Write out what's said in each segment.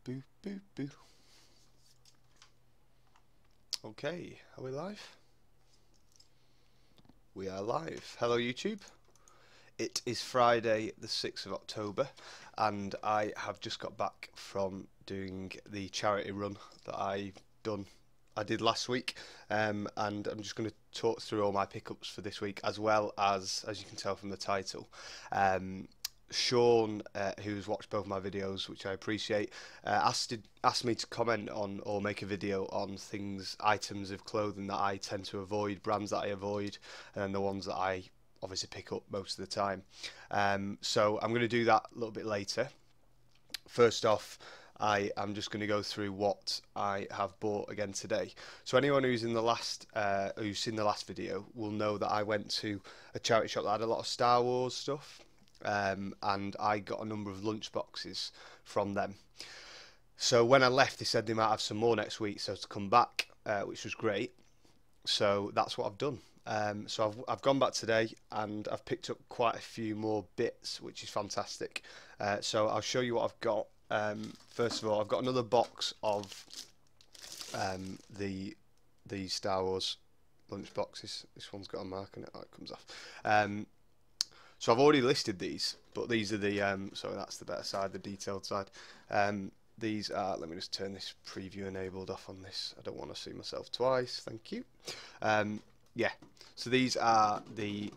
boo, boo, boo. Okay, are we live? We are live. Hello YouTube. It is Friday the 6th of October and I have just got back from doing the charity run that I did last week, and I'm just going to talk through all my pickups for this week, as well as you can tell from the title, Sean, who's watched both my videos, which I appreciate, asked me to comment on or make a video on items of clothing that I tend to avoid, brands that I avoid, and the ones that I obviously pick up most of the time. So I'm going to do that a little bit later. First off, I am just going to go through what I have bought again today. So anyone who's seen the last video will know that I went to a charity shop that had a lot of Star Wars stuff, and I got a number of lunch boxes from them. So when I left, they said they might have some more next week, so to come back, which was great. So that's what I've done. So I've gone back today and I've picked up quite a few more bits, which is fantastic. So I'll show you what I've got. First of all, I've got another box of the Star Wars lunch boxes. This one's got a mark on it. Oh, it comes off. So I've already listed these, but these are the sorry, that's the better side, the detailed side. These are, let me just turn this preview enabled off on this. I don't want to see myself twice. Thank you. Yeah, so these are the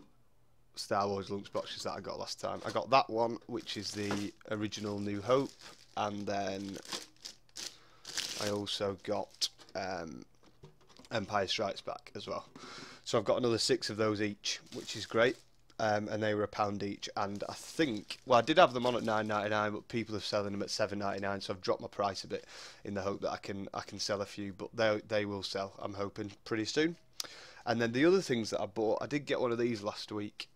Star Wars lunch boxes that I got last time. I got that one, which is the original New Hope, and then I also got Empire Strikes Back as well. So I've got another 6 of those each, which is great. And they were £1 each, and I think, well, I did have them on at £9.99, but people are selling them at £7.99, so I've dropped my price a bit in the hope that I can sell a few, but they will sell, I'm hoping, pretty soon. And then the other things that I bought, I did get one of these last week,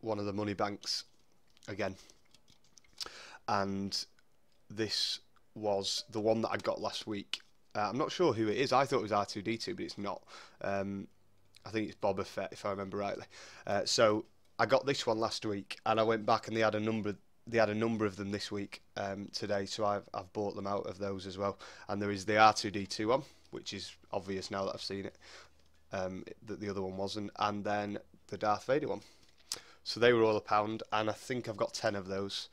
one of the money banks again, and this was the one that I got last week. I'm not sure who it is. I thought it was R2-D2, but it's not. I think it's Boba Fett, if I remember rightly. So I got this one last week, and I went back and they had a number of them this week, today. So I've bought them out of those as well. And there is the R2-D2 one, which is obvious now that I've seen it, that the other one wasn't, and then the Darth Vader one. So they were all £1, and I think I've got 10 of those.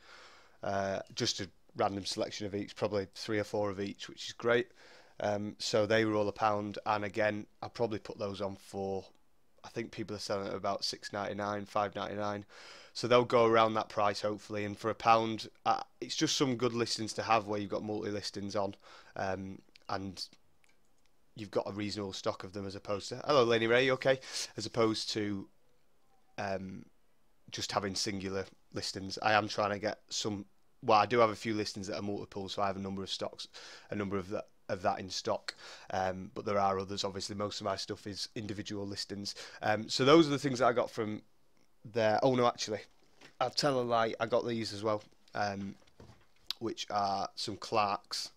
Just a random selection of each, probably 3 or 4 of each, which is great. So they were all £1, and again, I'll probably put those on for, I think people are selling at about £6.99, £5.99. So they'll go around that price hopefully, and for £1, it's just some good listings to have where you've got multi-listings on, and you've got a reasonable stock of them, as opposed to, hello Laney Ray, okay, as opposed to just having singular listings. I am trying to get some, well, I do have a few listings that are multiple, so I have a number of stocks, a number of that in stock, but there are others. Obviously most of my stuff is individual listings, so those are the things that I got from there. Oh no, actually, I'll tell a lie, I got these as well, which are some Clark's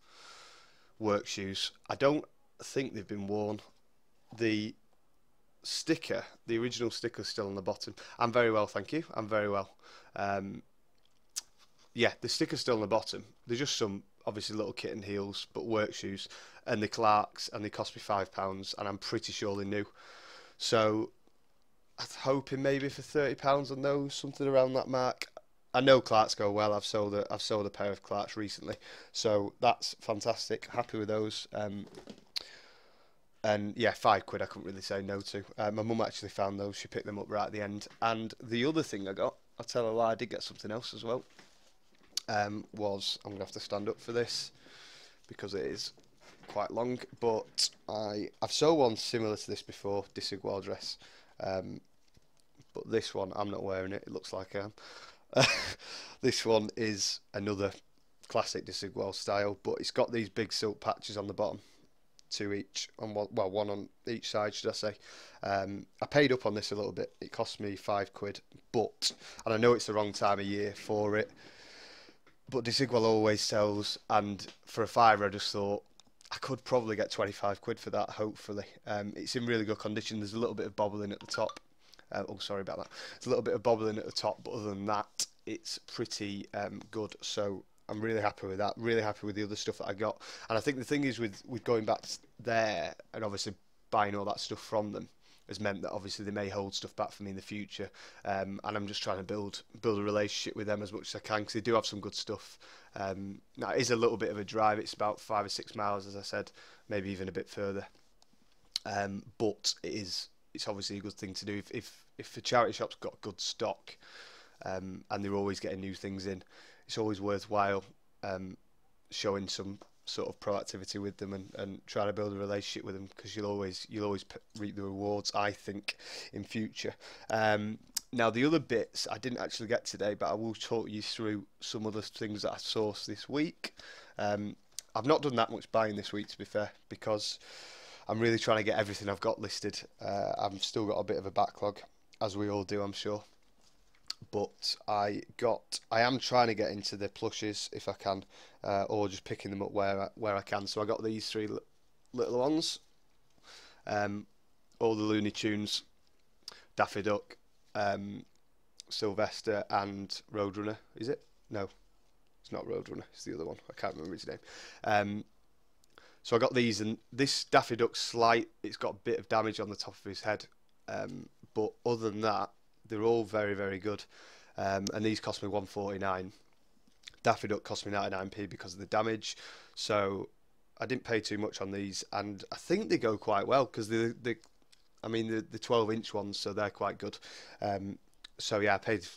work shoes. I don't think they've been worn. The sticker, the original sticker, is still on the bottom. I'm very well, thank you. I'm very well. Yeah, the sticker's still on the bottom. They're just some, obviously, little kitten heels, but work shoes, and the Clark's, and they cost me £5, and I'm pretty sure they're new. So I'm hoping maybe for £30 on those, something around that mark. I know Clark's go well. I've sold a pair of Clark's recently, so that's fantastic. Happy with those. And yeah, £5 I couldn't really say no to. My mum actually found those. She picked them up right at the end. And the other thing I got, I'll tell a lie, I did get something else as well. Was, I'm gonna have to stand up for this because it is quite long, but I've sold one similar to this before, Desigual dress, but this one I'm not wearing it. It looks like I am. This one is another classic Desigual style, but it's got these big silk patches on the bottom, 2 each on one, well, 1 on each side, should I say. I paid up on this a little bit. It cost me £5, but, and I know it's the wrong time of year for it, but Desigual always sells, and for a £5 I just thought I could probably get £25 for that, hopefully. It's in really good condition. There's a little bit of bobbling at the top. Oh, sorry about that. There's a little bit of bobbling at the top, but other than that, it's pretty good. So I'm really happy with that. Really happy with the other stuff that I got. And I think the thing is with going back there and obviously buying all that stuff from them has meant that obviously they may hold stuff back for me in the future. And I'm just trying to build a relationship with them as much as I can, because they do have some good stuff. Now it is a little bit of a drive. It's about 5 or 6 miles, as I said, maybe even a bit further. But it's obviously a good thing to do if the charity shop's got good stock, and they're always getting new things in. It's always worthwhile showing some sort of proactivity with them and trying to build a relationship with them, because you'll always reap the rewards, I think, in future. Now the other bits I didn't actually get today, but I will talk you through some other things that I sourced this week. I've not done that much buying this week, to be fair, because I'm really trying to get everything I've got listed. I've still got a bit of a backlog, as we all do, I'm sure. But I am trying to get into the plushes if I can, or just picking them up where I can. So I got these three little ones, all the Looney Tunes, Daffy Duck, Sylvester, and Roadrunner. Is it? No, it's not Roadrunner. It's the other one. I can't remember his name. So I got these, and this Daffy Duck's it's got a bit of damage on the top of his head, but other than that, they're all very, very good. And these cost me £1.49. Daffy Duck cost me 99p because of the damage, so I didn't pay too much on these, and I think they go quite well, because the 12-inch ones, so they're quite good. So yeah, I paid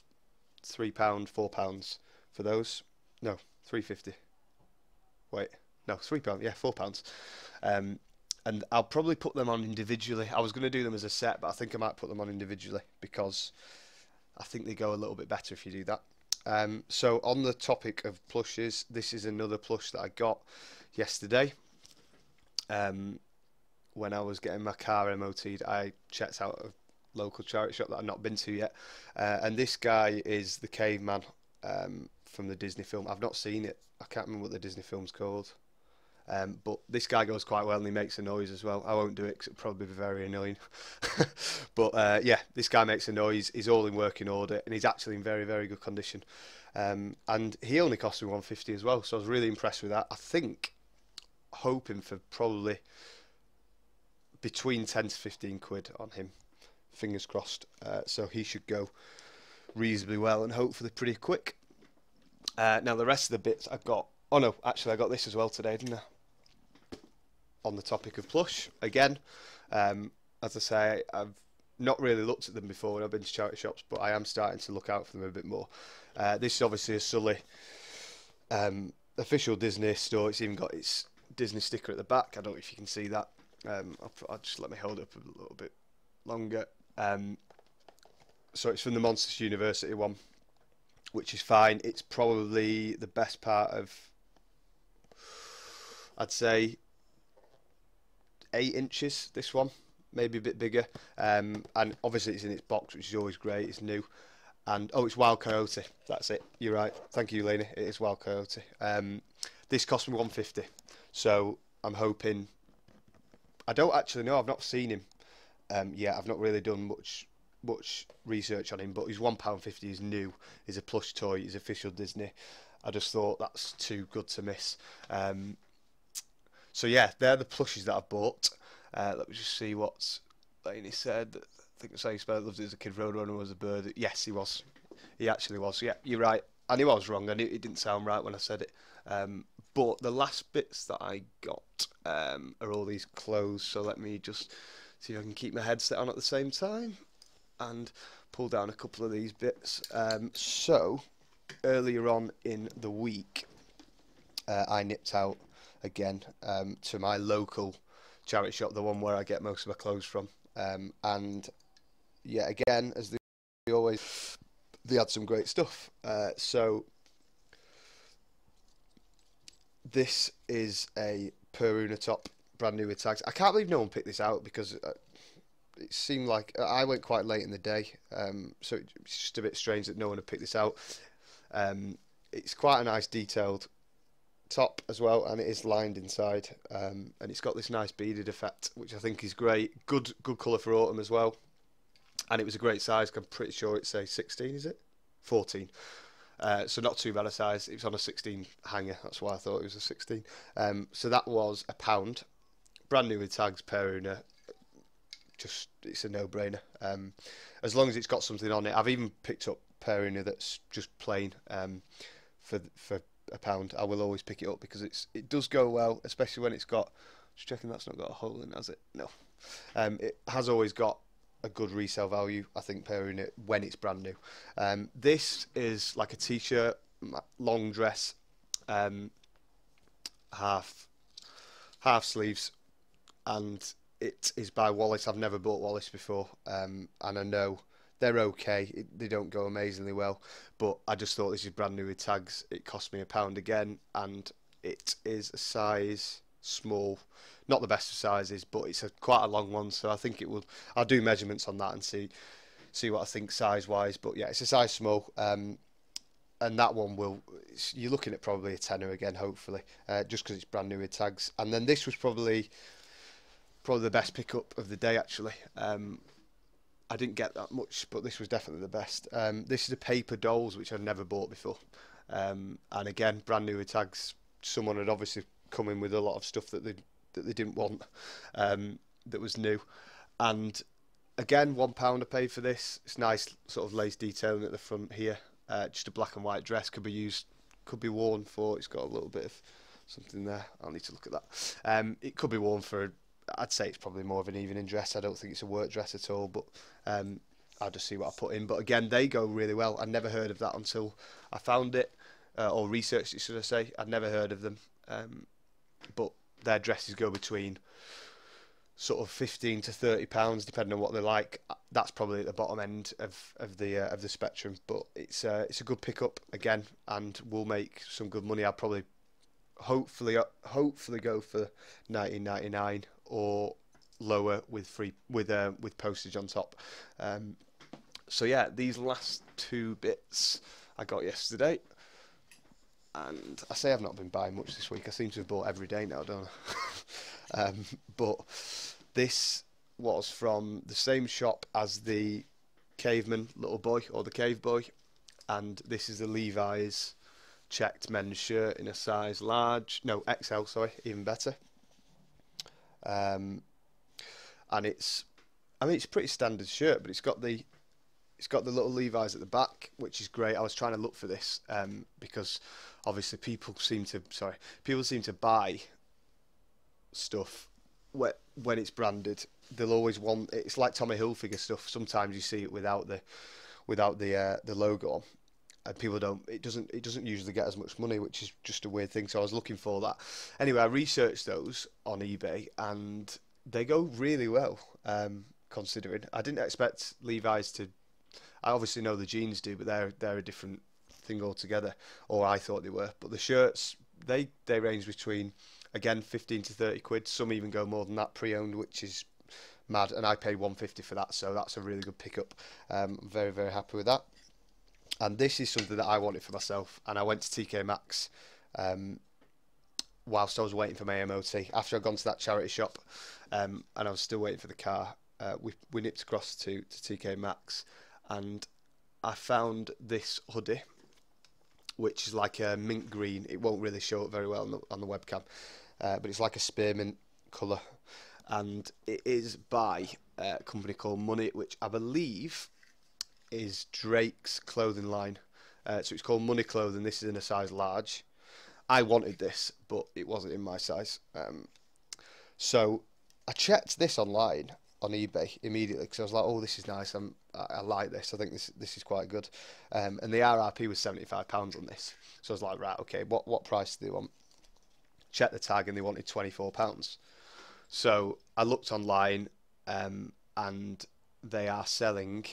£3, £4 for those. No, £3.50. Wait, no, £3. Yeah, £4. And I'll probably put them on individually. I was going to do them as a set, but I think I might put them on individually, because I think they go a little bit better if you do that. So on the topic of plushes, this is another plush that I got yesterday. When I was getting my car MOT'd, I checked out a local charity shop that I've not been to yet. And this guy is the caveman from the Disney film. I've not seen it. I can't remember what the Disney film's called. But this guy goes quite well, and he makes a noise as well. I won't do it because it'll probably be very annoying. But yeah, this guy makes a noise. He's all in working order, and he's actually in very, very good condition. And he only cost me £1.50 as well, so I was really impressed with that. I think, hoping for probably between 10 to 15 quid on him. Fingers crossed. So he should go reasonably well, and hopefully pretty quick. Now the rest of the bits I got. Oh no, actually I got this as well today, didn't I? On the topic of plush, again, as I say, I've not really looked at them before when I've been to charity shops, but I am starting to look out for them a bit more. This is obviously a Sully official Disney store. It's even got its Disney sticker at the back. I don't know if you can see that. I'll just let me hold it up a little bit longer. So it's from the Monsters University one, which is fine. It's probably the best part of, I'd say, 8 inches, this one, maybe a bit bigger. And obviously it's in its box, which is always great. It's new. And oh, it's Wild Coyote. That's it. You're right. Thank you, Lainey. It is Wild Coyote. This cost me £1.50. So I'm hoping. I don't actually know. I've not seen him yet. I've not really done much research on him. But he's £1.50. He's new. He's a plush toy. He's official Disney. I just thought that's too good to miss. So yeah, they're the plushes that I've bought. Let me just see what Lainey said. I think that's how you spell it. Loved it as a kid. Roadrunner was a bird. Yes, he was. He actually was. Yeah, you're right. And he was wrong. I knew it didn't sound right when I said it. But the last bits that I got are all these clothes. So let me just see if I can keep my headset on at the same time and pull down a couple of these bits. So earlier on in the week, I nipped out again to my local charity shop, the one where I get most of my clothes from, and yeah, again, as they always, they had some great stuff. So this is a Peruna top, brand new with tags. I can't believe no one picked this out, because it seemed like I went quite late in the day, so it's just a bit strange that no one had picked this out. It's quite a nice detailed top as well, and it is lined inside, and it's got this nice beaded effect, which I think is great. Good colour for autumn as well, and it was a great size. I'm pretty sure it's a 16, is it? 14. So not too bad a size. It was on a 16 hanger. That's why I thought it was a 16. So that was £1. Brand new with tags, pair owner. Just, it's a no-brainer. As long as it's got something on it. I've even picked up pair owner that's just plain for £1. I will always pick it up because it does go well, especially when it's got. Just checking that's not got a hole in, has it? No. It has always got a good resale value, I think, pairing it when it's brand new. This is like a t-shirt, long dress, half sleeves, and it is by Wallace. I've never bought Wallace before, and I know they're okay. They don't go amazingly well, but I just thought this is brand new with tags. It cost me £1 again, and it is a size small. Not the best of sizes, but it's quite a long one, so I think it will. I'll do measurements on that and see what I think size wise. But yeah, it's a size small, and that one you're looking at probably a tenner again, hopefully, just because it's brand new with tags. And then this was probably the best pickup of the day, actually. I didn't get that much, but this was definitely the best. This is a paper dolls, which I'd never bought before, and again, brand new with tags. Someone had obviously come in with a lot of stuff that they didn't want, that was new. And again, £1 I paid for this. It's nice sort of lace detailing at the front here. Just a black and white dress, could be worn for. It's got a little bit of something there. I'll need to look at that. It could be worn for. I'd say it's probably more of an evening dress. I don't think it's a work dress at all, but I'll just see what I put in. But again, they go really well. I'd never heard of that until I found it, or researched it, should I say. I'd never heard of them, but their dresses go between sort of £15 to £30, depending on what they're like. That's probably at the bottom end of the spectrum, but it's a good pickup again, and we'll make some good money. I'll probably hopefully go for 19.99 or lower with postage on top. So yeah, these last two bits I got yesterday. And I say I've not been buying much this week. I seem to have bought every day now, don't I? But this was from the same shop as the caveman little boy, or the cave boy. And this is the Levi's checked men's shirt in a size XL, sorry, even better. And it's a pretty standard shirt, but it's got the little Levi's at the back, which is great. I was trying to look for this because obviously people seem to buy stuff when it's branded. They'll always want. It's like Tommy Hilfiger stuff. Sometimes you see it without the logo on, and people don't. It doesn't usually get as much money, which is just a weird thing. So I was looking for that. Anyway, I researched those on eBay, and they go really well. Considering I didn't expect Levi's to. I obviously know the jeans do, but they're a different thing altogether, or I thought they were. But the shirts, they range between, again, 15 to 30 quid. Some even go more than that pre-owned, which is mad. And I paid £1.50 for that, so that's a really good pickup. I'm very, very happy with that. And this is something that I wanted for myself, and I went to TK Maxx whilst I was waiting for my MOT. After I'd gone to that charity shop, and I was still waiting for the car, we nipped across to TK Maxx, and I found this hoodie, which is like a mint green. It won't really show up very well on the webcam, but it's like a spearmint colour, and it is by a company called Money, which I believe is Drake's clothing line. So it's called Money Clothing. This is in a size large. I wanted this, but it wasn't in my size. So I checked this online on eBay immediately because I was like, oh, this is nice. I like this. I think this is quite good. And the RRP was £75 on this. So I was like, right, okay, what price do they want? Checked the tag and they wanted £24. So I looked online, and they are selling.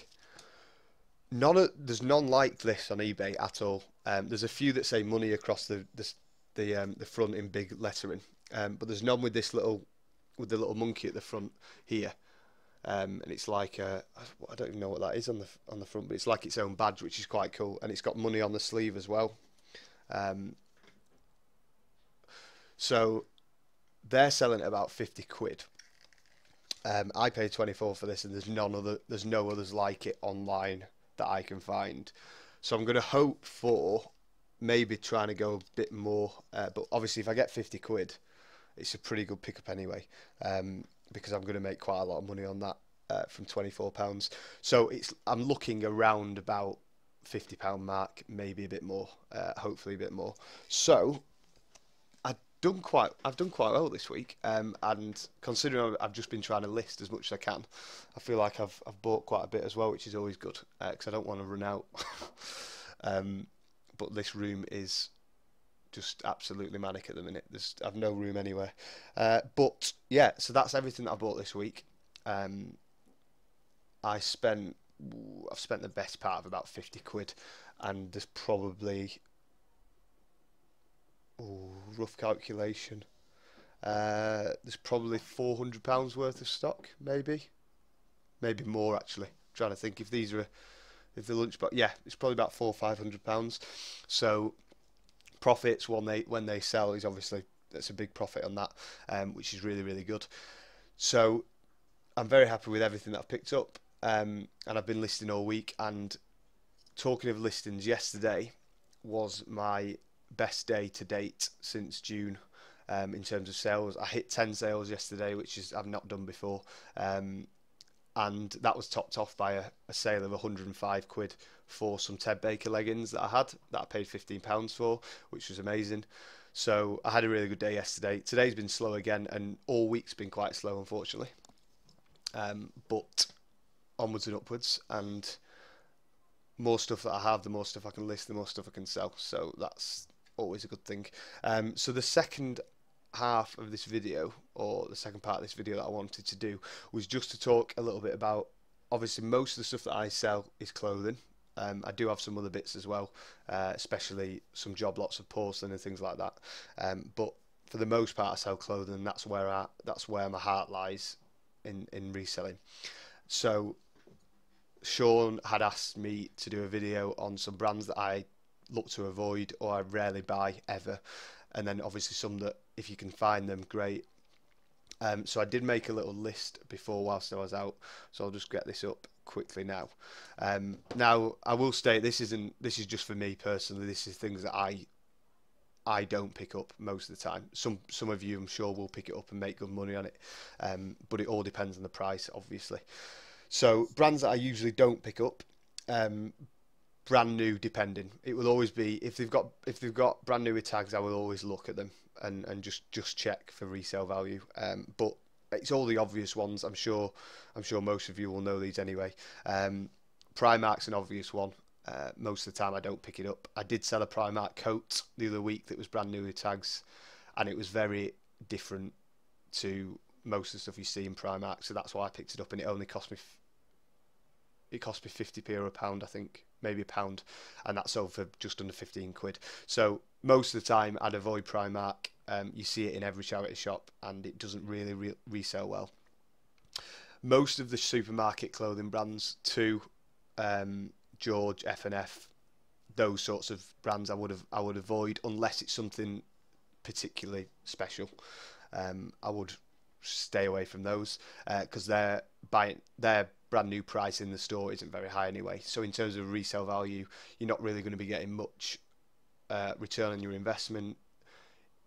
There's none like this on eBay at all. There's a few that say Money across the front in big lettering, but there's none with the little monkey at the front here. And it's like I don't even know what that is on the front, but it's like its own badge, which is quite cool, and it's got Money on the sleeve as well. So they're selling at about 50 quid. I paid 24 for this, and there's no others like it online that I can find. So I'm going to hope for maybe trying to go a bit more, but obviously if I get 50 quid, it's a pretty good pickup anyway, because I'm going to make quite a lot of money on that from £24. So I'm looking around about £50 mark, maybe a bit more, hopefully a bit more. So I've done quite well this week, and considering I've just been trying to list as much as I can, I feel like I've bought quite a bit as well, which is always good because I don't want to run out. But this room is just absolutely manic at the minute. I've no room anywhere. But yeah, so that's everything that I bought this week. I've spent the best part of about 50 quid, and there's probably, rough calculation, there's probably £400 worth of stock, maybe more actually. I'm trying to think if the lunchbox, yeah, it's probably about £400-500. So profits when they sell is obviously, that's a big profit on that, which is really, really good. So I'm very happy with everything that I've picked up, and I've been listing all week. And talking of listings, yesterday was my best day to date since June, in terms of sales. I hit 10 sales yesterday, which is I've not done before, and that was topped off by a sale of 105 quid for some Ted Baker leggings that I paid £15 for, which was amazing. So I had a really good day yesterday. Today's been slow again, and all week's been quite slow, unfortunately. But onwards and upwards, and more stuff that I have, the more stuff I can list, the more stuff I can sell. So that's always a good thing. So the second half of this video, or the second part of this video that I wanted to do, was just to talk a little bit about, obviously most of the stuff that I sell is clothing. I do have some other bits as well, especially some job lots of porcelain and things like that. But for the most part, I sell clothing, and that's where my heart lies in reselling. So Sean had asked me to do a video on some brands that I look to avoid or I rarely buy ever, and then obviously some that if you can find them, great. So I did make a little list before whilst I was out, so I'll just get this up quickly now. Now I will state this is just for me personally. This is things that I don't pick up most of the time. Some of you I'm sure will pick it up and make good money on it, but it all depends on the price, obviously. So brands that I usually don't pick up, brand new depending. It will always be if they've got brand new with tags, I will always look at them and just check for resale value. But it's all the obvious ones. I'm sure most of you will know these anyway. Primark's an obvious one. Most of the time I don't pick it up. I did sell a Primark coat the other week that was brand new with tags, and it was very different to most of the stuff you see in Primark, so that's why I picked it up, and it only cost me 50p or a pound, I think, maybe a pound, and that sold for just under 15 quid. So most of the time I'd avoid Primark. You see it in every charity shop, and it doesn't really resell well. Most of the supermarket clothing brands too, George, F&F, those sorts of brands I would avoid unless it's something particularly special. I would stay away from those because their brand new price in the store isn't very high anyway. So in terms of resale value, you're not really going to be getting much return on your investment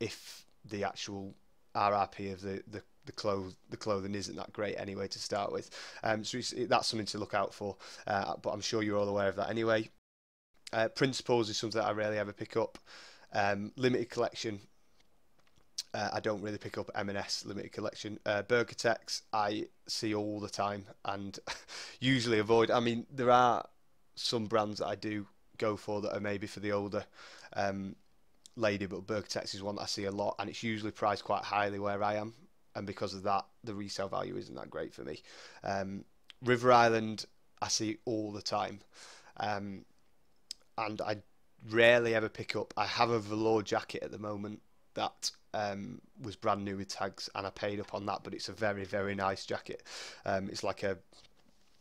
if the actual RRP of the clothing isn't that great anyway to start with. So that's something to look out for, but I'm sure you're all aware of that anyway. Principles is something that I rarely ever pick up. Limited collection, I don't really pick up. M&S limited collection. Burgertex I see all the time and usually avoid. I mean, there are some brands that I do go for that are maybe for the older lady, but Burgertex is one that I see a lot, and it's usually priced quite highly where I am, and because of that the resale value isn't that great for me. River Island I see all the time, and I rarely ever pick up. I have a velour jacket at the moment that was brand new with tags, and I paid up on that, but it's a very nice jacket. It's like a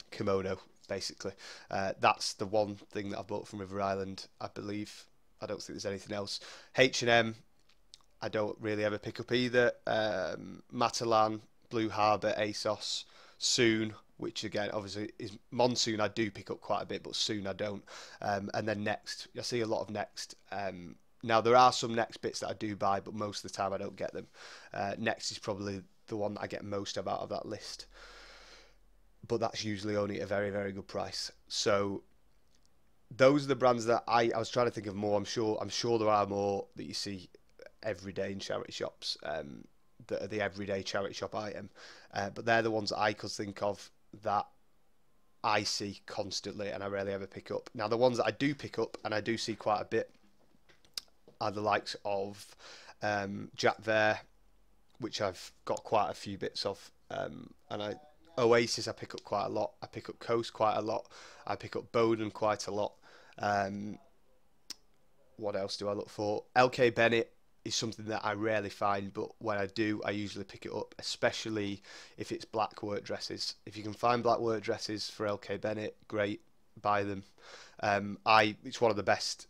kimono basically. That's the one thing that I bought from River Island, I believe. I don't think there's anything else. H&M I don't really ever pick up either. Matalan, Blue Harbour, ASOS, Soon which again obviously is Monsoon. I do pick up quite a bit, but Soon I don't. And then Next, I see a lot of Next. Now there are some Next bits that I do buy, but most of the time I don't get them. Next is probably the one that I get most of out of that list, but that's usually only at a very, very good price. So those are the brands that I was trying to think of more. I'm sure there are more that you see every day in charity shops, that are the everyday charity shop item, but they're the ones that I could think of that I see constantly and I rarely ever pick up. Now the ones that I do pick up and I do see quite a bit are the likes of Jack Vere, which I've got quite a few bits of, and Oasis I pick up quite a lot. I pick up Coast quite a lot. I pick up Bowden quite a lot. What else do I look for? LK Bennett is something that I rarely find, but when I do, I usually pick it up, especially if it's black work dresses. If you can find black work dresses for LK Bennett, great, buy them. It's one of the best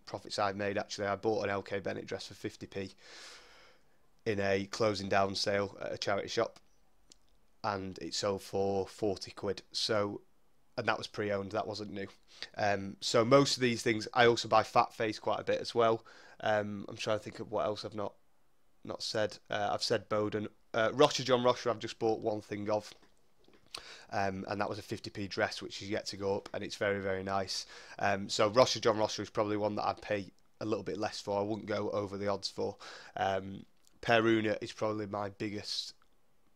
profits I've made actually. I bought an LK Bennett dress for 50p in a closing down sale at a charity shop, and it sold for 40 quid. So, and that was pre-owned, that wasn't new. So most of these things, I also buy Fat Face quite a bit as well. I'm trying to think of what else I've not said. I've said Bowden. Rocha John Rocha I've just bought one thing of. And that was a 50p dress, which is yet to go up, and it's very, very nice. So Rocha John Rocha is probably one that I'd pay a little bit less for. I wouldn't go over the odds for. Peruna is probably my biggest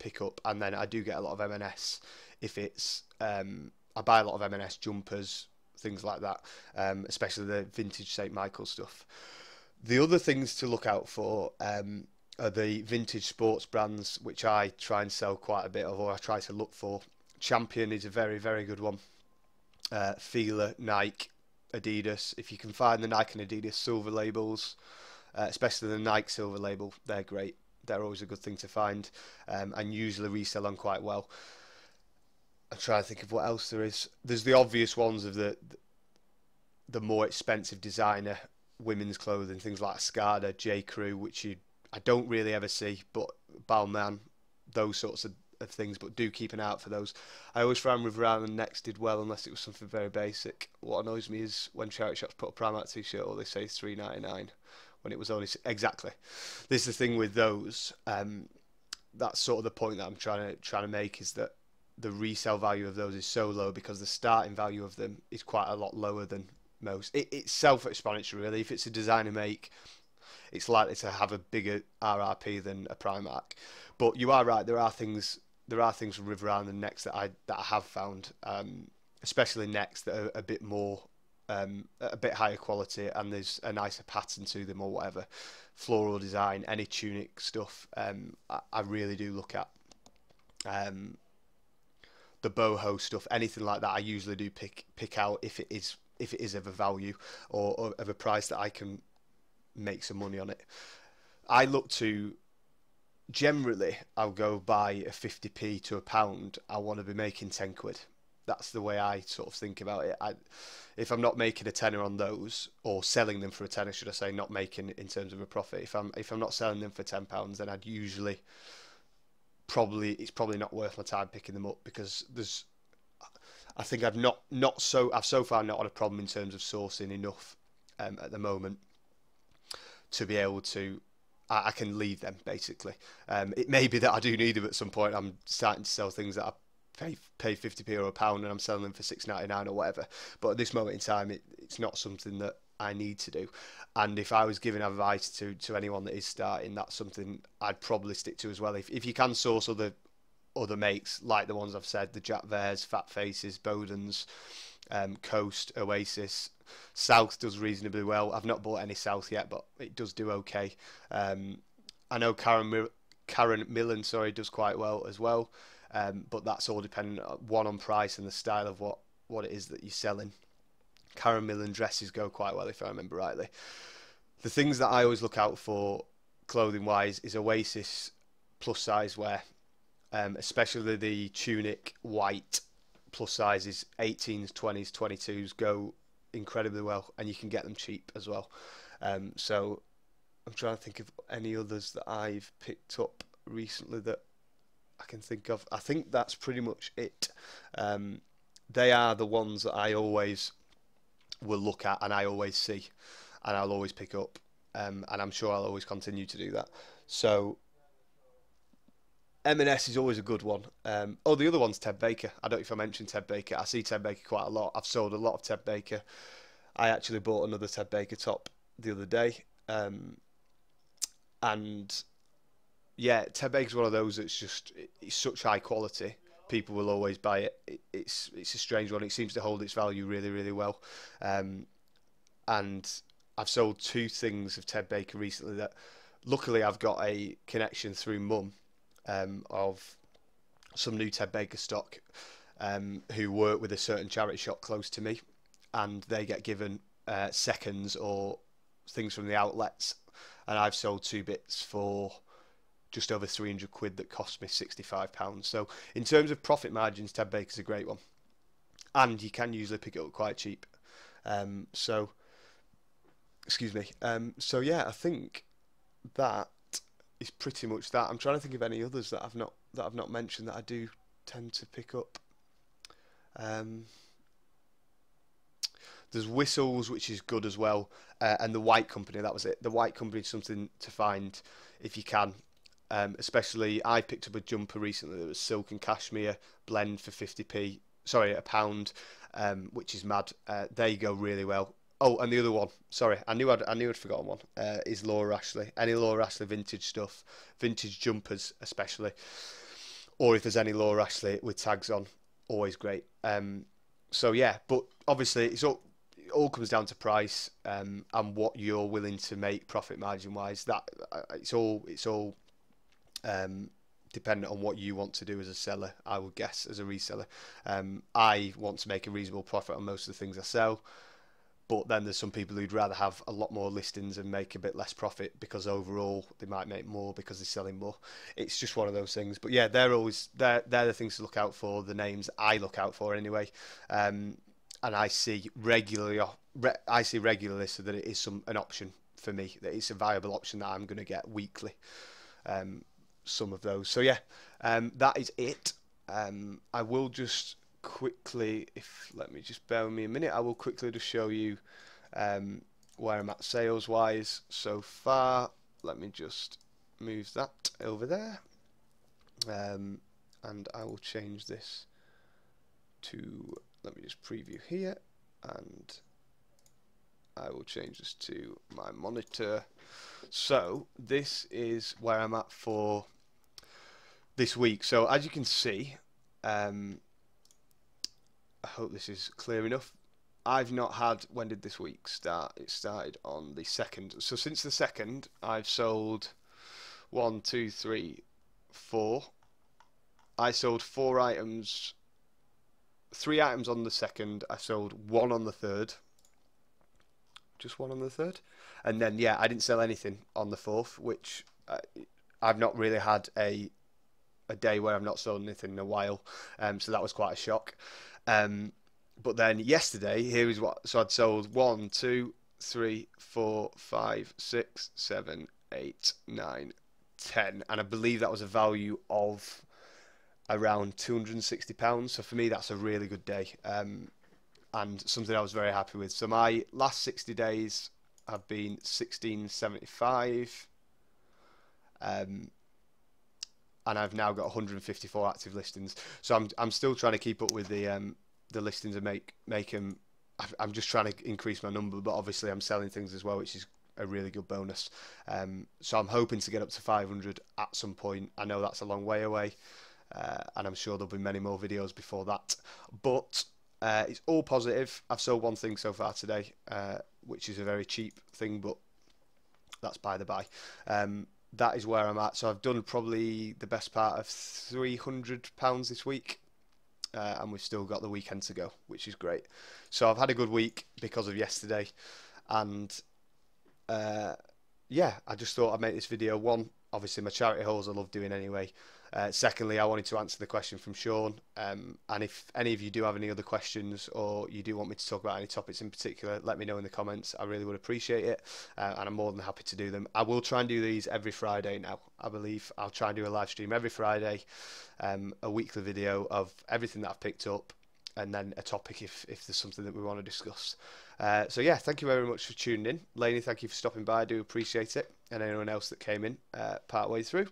pickup, and then I do get a lot of M&S. If it's I buy a lot of M&S jumpers, things like that, especially the vintage St. Michael stuff. The other things to look out for are the vintage sports brands, which I try and sell quite a bit of, or I try to look for. Champion is a very, very good one. Fila, Nike, Adidas. If you can find the Nike and Adidas silver labels, especially the Nike silver label, they're great. They're always a good thing to find, and usually resell on quite well. I'm trying to think of what else there is. There's the obvious ones of the more expensive designer women's clothing, things like Skada, J. Crew, which I don't really ever see, but Balmain, those sorts of things, but do keep an eye out for those. I always found River and Next did well unless it was something very basic. What annoys me is when charity shops put a Primark t-shirt, or they say it's £3.99 when it was only exactly. This is the thing with those. That's sort of the point that I'm trying to make, is that the resale value of those is so low because the starting value of them is quite a lot lower than most. It's self-explanatory really. If it's a designer make, it's likely to have a bigger RRP than a Primark. But you are right, there are things from River Island and Next that I have found, especially Next, that are a bit more a bit higher quality, and there's a nicer pattern to them or whatever. Floral design, any tunic stuff, I really do look at. The boho stuff, anything like that, I usually do pick out if it is of a value or of a price that I can make some money on it. I look to, generally, I'll go buy a 50p to a pound. I want to be making 10 quid. That's the way I sort of think about it. If I'm not making a tenner on those, or selling them for a tenner, should I say, not making in terms of a profit. If I'm not selling them for £10, then I'd usually it's probably not worth my time picking them up, because I think I've so far not had a problem in terms of sourcing enough at the moment to be able to. I can leave them basically. It may be that I do need them at some point. I'm starting to sell things that I pay 50p or a pound, and I'm selling them for £6.99 or whatever. But at this moment in time, it's not something that I need to do. And if I was giving advice to anyone that is starting, that's something I'd probably stick to as well. If you can source other makes like the ones I've said, the Jack Veres, Fat Faces, Bowdens, Coast, Oasis. South does reasonably well. I've not bought any South yet, but it does do okay. I know Karen Millen, does quite well as well. But that's all dependent on price and the style of what it is that you're selling. Karen Millen dresses go quite well, if I remember rightly. The things that I always look out for clothing wise is Oasis plus size wear, especially the tunic white plus sizes, 18s, 20s, 22s go incredibly well, and you can get them cheap as well. So I'm trying to think of any others that I've picked up recently that I can think of. I think that's pretty much it. They are the ones that I always will look at and I always see and I'll always pick up. And I'm sure I'll always continue to do that. So M&S is always a good one. The other one's Ted Baker. I don't know if I mentioned Ted Baker. I see Ted Baker quite a lot. I've sold a lot of Ted Baker. I actually bought another Ted Baker top the other day. And yeah, Ted Baker's one of those that's just, it's such high quality. People will always buy it. It's a strange one. It seems to hold its value really, really well. And I've sold two things of Ted Baker recently that luckily I've got a connection through mum of some new Ted Baker stock who work with a certain charity shop close to me, and they get given seconds or things from the outlets, and I've sold two bits for just over 300 quid that cost me £65. So in terms of profit margins, Ted Baker's a great one, and you can usually pick it up quite cheap. So excuse me. So yeah, I think that is pretty much that. I'm trying to think of any others that I've not mentioned that I do tend to pick up. There's Whistles, which is good as well, and the White Company. That was it. The White Company is something to find if you can. Especially, I picked up a jumper recently that was silk and cashmere blend for 50p. Sorry, a pound, which is mad. They go really well. Oh, and the other one, sorry, I knew I'd forgotten one, is Laura Ashley. Any Laura Ashley vintage stuff, vintage jumpers especially, or if there's any Laura Ashley with tags on, always great. So yeah, but obviously it all comes down to price and what you're willing to make profit margin wise. That it's all dependent on what you want to do as a seller, I would guess, as a reseller. I want to make a reasonable profit on most of the things I sell. But then there's some people who'd rather have a lot more listings and make a bit less profit because overall they might make more because they're selling more. It's just one of those things. But yeah, they're the things to look out for. The names I look out for anyway, and I see regularly. So that it is an option for me. That it's a viable option that I'm going to get weekly. Some of those. So yeah, that is it. I will just quickly, let me just bear with me a minute, I will quickly just show you where I'm at sales wise so far. Let me just move that over there, and I will change this to, let me just preview here, and I will change this to my monitor. So this is where I'm at for this week. So as you can see, I hope this is clear enough. I've not had, when did this week start? It started on the 2nd. So since the 2nd, I've sold 1, 2, 3, 4. I sold 4 items, 3 items on the 2nd. I sold 1 on the 3rd. Just 1 on the 3rd. And then, yeah, I didn't sell anything on the 4th, which I've not really had a day where I've not sold anything in a while. So that was quite a shock. But then yesterday, here is what. So I'd sold 1, 2, 3, 4, 5, 6, 7, 8, 9, 10, and I believe that was a value of around £260. So for me, that's a really good day, and something I was very happy with. So my last 60 days have been 1675, and I've now got 154 active listings. So I'm still trying to keep up with the listings and make them. I'm just trying to increase my number, but obviously I'm selling things as well, which is a really good bonus. So I'm hoping to get up to 500 at some point. I know that's a long way away, and I'm sure there'll be many more videos before that. But it's all positive. I've sold 1 thing so far today, which is a very cheap thing, but that's by the by. That is where I'm at. So I've done probably the best part of £300 this week, and we've still got the weekend to go, which is great. So I've had a good week because of yesterday, and yeah, I just thought I'd make this video. One, obviously my charity hauls I love doing anyway. Secondly, I wanted to answer the question from Sean, and if any of you do have any other questions or you do want me to talk about any topics in particular, let me know in the comments. I really would appreciate it, and I'm more than happy to do them. I will try and do these every Friday now. I believe I'll try and do a live stream every Friday, a weekly video of everything that I've picked up, and then a topic if there's something that we want to discuss. So yeah, thank you very much for tuning in. Lainey, thank you for stopping by. I do appreciate it, and anyone else that came in part way through.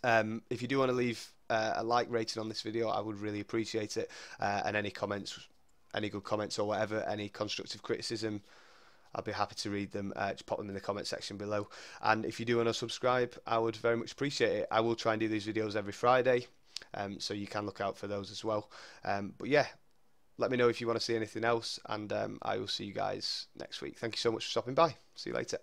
If you do want to leave a like rating on this video, I would really appreciate it. And any comments, any good comments or whatever, any constructive criticism, I'll be happy to read them. Just pop them in the comment section below. And if you do want to subscribe, I would very much appreciate it. I will try and do these videos every Friday, so you can look out for those as well. But yeah, let me know if you want to see anything else, and I will see you guys next week. Thank you so much for stopping by. See you later.